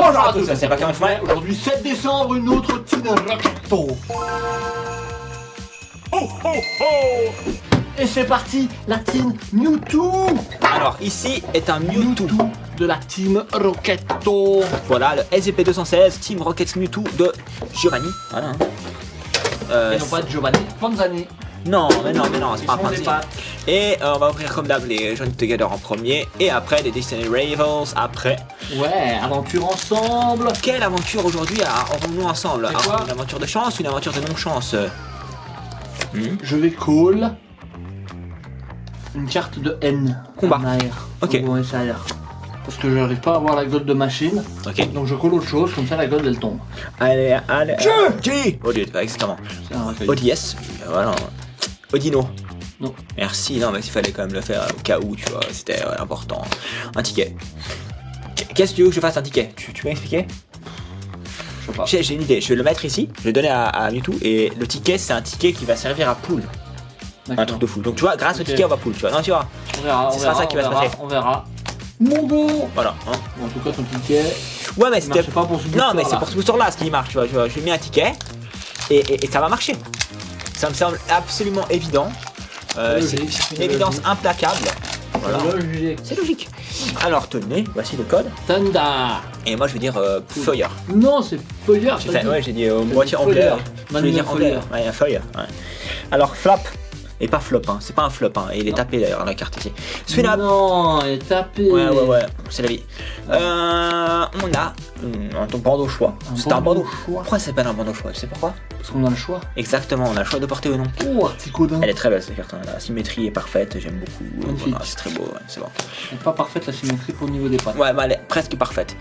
Bonjour à tous, c'est pas comme Ouais, aujourd'hui 7 décembre, une autre Teen Rocketto. Oh oh oh. Et c'est parti, la Team Mewtwo. Alors ici est un Mewtwo. De la Team Rocketto. Voilà, le SVP216 Team Rockets Mewtwo de Giovanni. Voilà. Et non pas de Giovanni Panzani. Non, mais non, c'est pas Ils sont des Panzani. pattes. Et on va ouvrir comme d'hab les Johnny Together en premier. Et après les Destiny Rivals après. Ouais, aventure ensemble. Quelle aventure aujourd'hui aurons-nous ensemble? C'est quoi? Une aventure de chance ou une aventure de non-chance? Je vais call une carte de N. Combat. En AR. Ok. Ou en SAR. Parce que j'arrive pas à avoir la gold de machine. Ok. Donc je call autre chose, comme ça la gold elle tombe. Allez. G. Odie, exactement. C'est un recueil. Odies. Voilà. Odino. Non. Merci, non mais il fallait quand même le faire au cas où, tu vois, c'était important. Un ticket. Qu'est-ce que tu veux que je fasse un ticket? Tu peux m'expliquer? Je sais pas. J'ai une idée, je vais le mettre ici, je vais le donner à Mewtwo et le ticket c'est un ticket qui va servir à pool. Un truc de fou. Donc tu vois, grâce au ticket on va pool, tu vois. Non, tu vois. On verra, Ce sera ça qui va se passer. On verra. Mon beau. Voilà. Hein. Bon, en tout cas ton ticket, Ouais mais il c'était... marchait pas pour ce booster. Non mais c'est pour ce booster là ce qui marche, tu vois. Je lui ai mis un ticket et ça va marcher. Ça me semble absolument évident. C'est une évidence implacable. Voilà. C'est logique. Alors tenez, voici le code. Thunder. Et moi je vais dire Feuer. Non, c'est Feuillard. J'ai fait, ouais, j'ai dit moitié anglais. Je voulais dire anglais. Ouais, Feuer. Ouais. Alors flop. Et pas flop, hein. C'est pas un flop, hein. Et il est tapé d'ailleurs la carte ici. Celui-là. Non, il est tapé. Ouais, c'est la vie. On a un bandeau choix. C'est un bandeau choix. Pourquoi ça s'appelle un bandeau choix? Tu sais pourquoi? Parce qu'on a le choix. Exactement, on a le choix de porter ou non. Oh, Articodin. Elle est très belle cette carte, hein. La symétrie est parfaite, j'aime beaucoup. Magnifique. Voilà, c'est très beau, ouais, c'est bon. Elle est pas parfaite la symétrie pour le niveau des pattes. Ouais, bah elle est presque parfaite.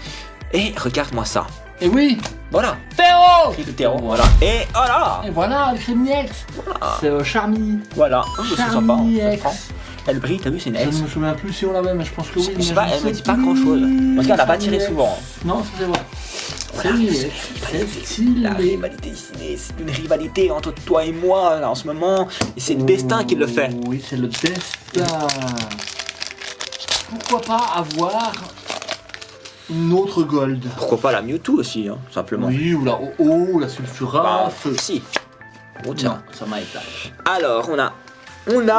Et regarde-moi ça. Et oui, Voilà. Théo. Cri de terreau, voilà. Et voilà. Et voilà, le Crémiex. Voilà. C'est Charmy. Voilà. Oh, c'est sympa, hein, ça se prend. X. Elle brille, t'as vu, c'est une Je X. ne me souviens plus si on l'avait, mais je pense que oui. Je sais pas, elle me dit pas grand chose. En tout cas, elle a pas tiré souvent. Non, ça c'est vrai. Voilà, C'est stylé. La rivalité dessinée, c'est une rivalité entre toi et moi là, en ce moment. Et c'est le destin qui le fait. Oui, c'est le destin. Pourquoi pas avoir une autre gold? Pourquoi pas la Mewtwo aussi, hein, simplement. Oui, ou la OO, ou la Sulfura, Bah, feu. si. Oh Non, tiens. ça m'a éteint. Alors, on a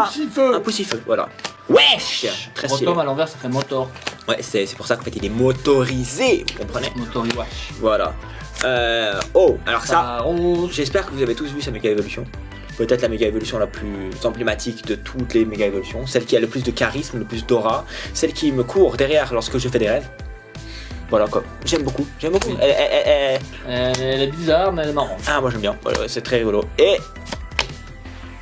Feu. un poussifeu, voilà. Wesh. Très stylé. Rotom à l'envers, ça fait motor. Ouais, c'est pour ça qu'en fait il est motorisé, vous comprenez? Motor Iwash. Voilà. Oh, alors ça, Rose. j'espère que vous avez tous vu sa méga évolution. Peut-être la méga évolution la plus emblématique de toutes les méga évolutions. Celle qui a le plus de charisme, le plus d'aura. Celle qui me court derrière lorsque je fais des rêves. Voilà quoi. J'aime beaucoup. Oui. Elle est bizarre, mais elle est marrante. Ah, moi j'aime bien. Ouais, c'est très rigolo. Et.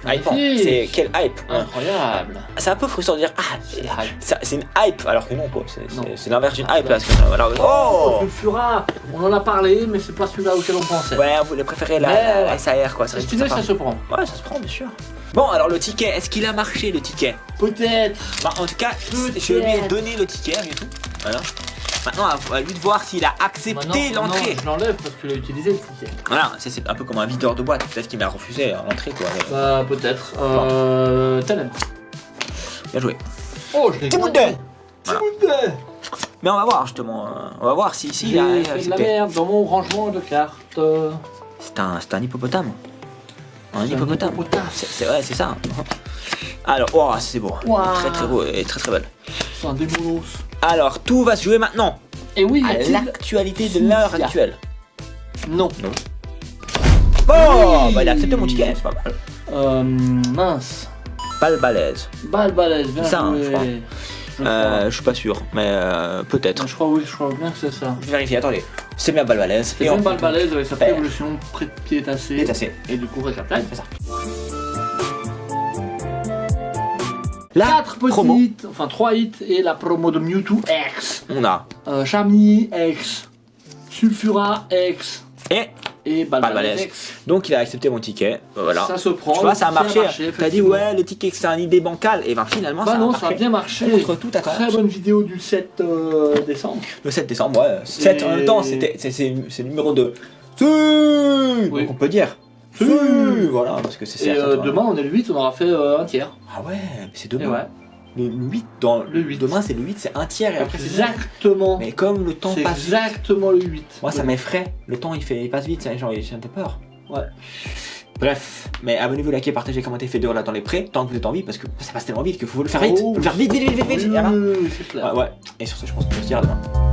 Hypant. Magnifique. C'est quel hype. Ouais. Incroyable. C'est un peu frustrant de dire ah C'est hype. c'est une hype alors que non quoi. Non. C'est l'inverse d'une hype là. Voilà. Oh, Oh. Sulfura. On en a parlé, mais c'est pas celui-là auquel on pensait. Ouais, vous les préférez Mais la SAR quoi. C'est vrai que stylé, sympa. ça se prend. Ouais, ça se prend bien sûr. Bon alors le ticket, est-ce qu'il a marché le ticket? Peut-être. Bah, en tout cas, je lui ai donné le ticket et tout. Voilà. Maintenant, à lui de voir s'il a accepté l'entrée. Je l'enlève parce qu'il a utilisé le ticket. Voilà, c'est un peu comme un videur de boîte. Peut-être qu'il m'a refusé l'entrée, quoi. Bah, peut-être. Talent. Bien joué. Oh, je l'ai Tiboudet. Voilà. Mais on va voir, justement. On va voir si il a J'ai fait de la accepté. merde dans mon rangement de cartes. C'est un hippopotame. Un C'est hippopotame. Ouais, c'est ça. Alors, oh, c'est beau. Wow. Très très beau et très très belle. C'est un démolos. Alors, tout va se jouer maintenant. Et oui, À l'actualité de l'heure actuelle. Non. Bon, Oui. bah il a accepté mon ticket, c'est pas mal. Mince. Balle balèze. Balle balèze, bien C'est ça, hein, joué. je crois. Je crois. Je suis pas sûr, mais peut-être. Je crois oui, je crois bien que c'est ça. Je vais vérifier, attendez. C'est bien balle balèze. C'est une balle balèze avec sa perd. prévolution, pied tassé. Pied tassé. Et du coup, récapitule. C'est ça. La 4 promo. petites, enfin 3 hits et la promo de Mewtwo X. On a Charmy X. Sulfura X. et Balle balle balèze balèze. X. Donc il a accepté mon ticket. Voilà. Ça se prend. Tu vois, ça a marché. T'as dit effectivement. ouais, le ticket c'est une idée bancale. Et ben finalement Bah ça a non, marché. ça a bien marché. Contre toute attente. Très bonne vidéo du 7 décembre. Le 7 décembre, ouais. 7 en même temps, c'est le numéro 2. Oui. Donc on peut dire. Si. Voilà, parce que c'est Et certain. demain, on est le 8, on aura fait un tiers. Ah ouais, mais c'est Et demain. ouais. Le 8 dans Le 8. demain c'est le 8, c'est un tiers et après c'est Exactement. Mais comme le temps C'est passe vite, exactement le 8. moi ça m'effraie. Le temps il passe vite, ça, genre j'ai un peu peur. Ouais. Bref, mais abonnez-vous, likez, partagez, commentez, faites là dans les prés, tant que vous êtes en vie, parce que ça passe tellement vite qu'il faut le faire vite. Oh. Faut le faire vite. Oui, Ah, oui, c'est clair. ouais. Et sur ce, je pense qu'on peut se dire à demain.